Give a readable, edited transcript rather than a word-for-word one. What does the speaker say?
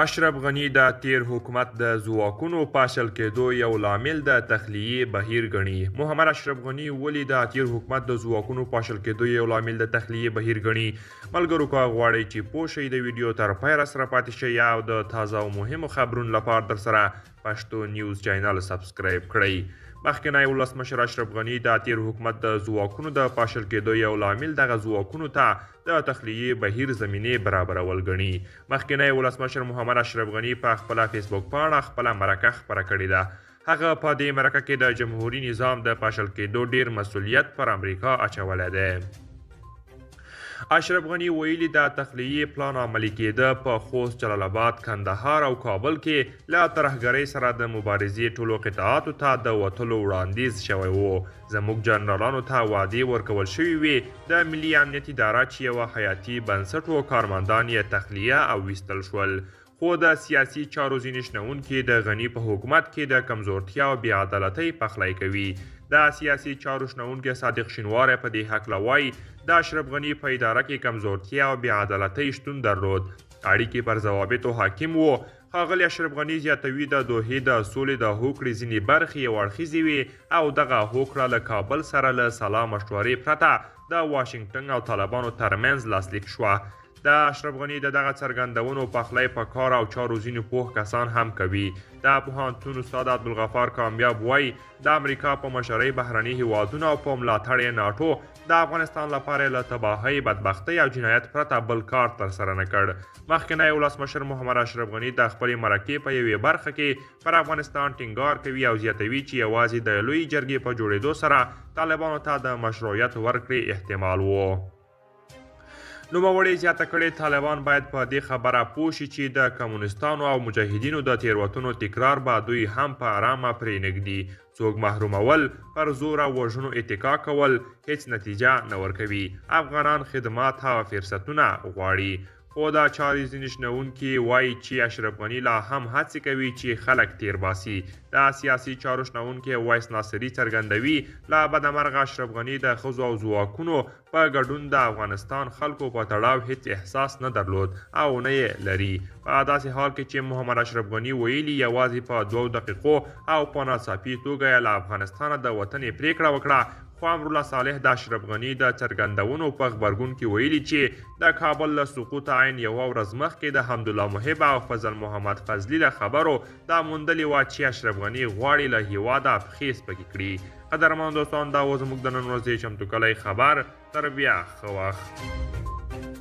اشرف غني د تیر حکومت د ځواکونو پاشل کېدو یو لامل د تخلیې بهیر ګڼي. محمد اشرف غني ولې د تیر حکومت د ځواکونو پاشل کېدو یو لامل د تخلیې بهیر ګڼي؟ ملګرو که غواړئ چې پوه شئ د ویډیو تر پایه راسره پاتې شئ او د تازه او مهمو خبرونو لپاره درسره پښتو نیوز چینل سبسکرایب کړئ. مخکنی ولسمشر اشرف غني د تیر حکومت د ځواکونو د پاشل کېدو یو لامل دغه ځواکونو ته د تخلیې بهیر زمینې برابرول ګڼي. مخکنی ولسمشر محمد اشرف غني په خپله فیسبوک پاڼه خپله مرکه خپره کړې ده. هغه په دې مرکه کې د جمهوري نظام د پاشل کېدو ډیر مسؤلیت پر امریکا اچولی دی. اشرف غني ویلي د تخلیې پلان عملي کېده په خوست، جلال آباد، کندهار او کابل کې له ترهګرۍ سره د مبارزې ټولو قطعاتو ته د وتلو وړاندیز شوی و. زموږ جنرالانو ته وعدې ورکول شوي وې د ملي امنیت اداره چې یوه حیاتي بنسټ و کارمندان یې تخلیه او ویستل شول. خو د سیاسي چارو ځینې شنونکي د غني په حکومت کې د کمزورتیا او بېعدالتۍ پخلی کوي. د سیاسي چارو شنونکی صادق شینواری په دې هکله وایي د اشرف غني په اداره کې کمزورتیا او بېعدالتۍ شتون درلود. اړیکې پر ضوابطو حاکم و. ښاغلي اشرف غني زیاتوي د دوحې د سولې د هوکړې ځینې برخې یو اړخیزې وې او دغه هوکړه له کابل سره له سلا مشورې پرته د واشنګټن او طالبانو ترمنځ لاسلیک شوه. د اشرف غني د دغه څرګندونو پخلی په کار او چارو ځینې پوه کسان هم کوي. د پوهنتون استاد عبدالغفار کامیاب وایي د امریکا په مشرۍ بهرني هیوادونه او په ملاتړ یې ناټو د افغانستان لپاره له تباهۍ، بدبختۍ او جنایت پرته بل کار ترسره نه کړ. مخکنی ولسمشر محمد اشرف غني د خپلې مرکې په یوې برخه کې پر افغانستان ټینګار کوي او زیاتوي چې یوازې د لویې جرګې په جوړېدو سره طالبانو ته د مشروعیت ورکړې احتمال و. نوموړي زیاته کړې طالبان باید په دې خبره پوه شي چې د کمونیستانو او مجاهدینو د تیروتنو تکرار به دوی هم په ارامه پرېنږدي. څوک محرومول، پر زور او وژنو اتکا کول هیڅ نتیجه نه ورکوي. افغانان خدمات او فرصتونه غواړي. خو د چارې ځینې شنونکي وایي چې اشرف غني لا هم هڅې کوي چې خلک تیر باسي. د سیاسي چارو شنونکی وایس ناصري څرګندوي له بدمرغه اشرف غني د ښځو او ځواکونو په ګډون د افغانستان خلکو په تړاو هیڅ احساس نه درلود او نه یې لري. په داسې حال کې چې محمد اشرف غني ویلي یوازې په 2 دقیقو او په ناڅاپي توګه یې له افغانستانه د وتنې پریکړه وکړه. خو امرالله صالح د اشرف غني د څرګندونو په غبرګون کې ویلي چې د کابل له سقوط عین یوه ورځ مخکې د حمدالله محب او فضل محمد فضلي له خبرو دا موندلې وه چې اشرف غني غواړي له هیواده پښې سپکې کړي. قدرمنو دوستان، دا و زموږ د نن ورځې چمتو کلی خبر. تر بیا ښه وخت.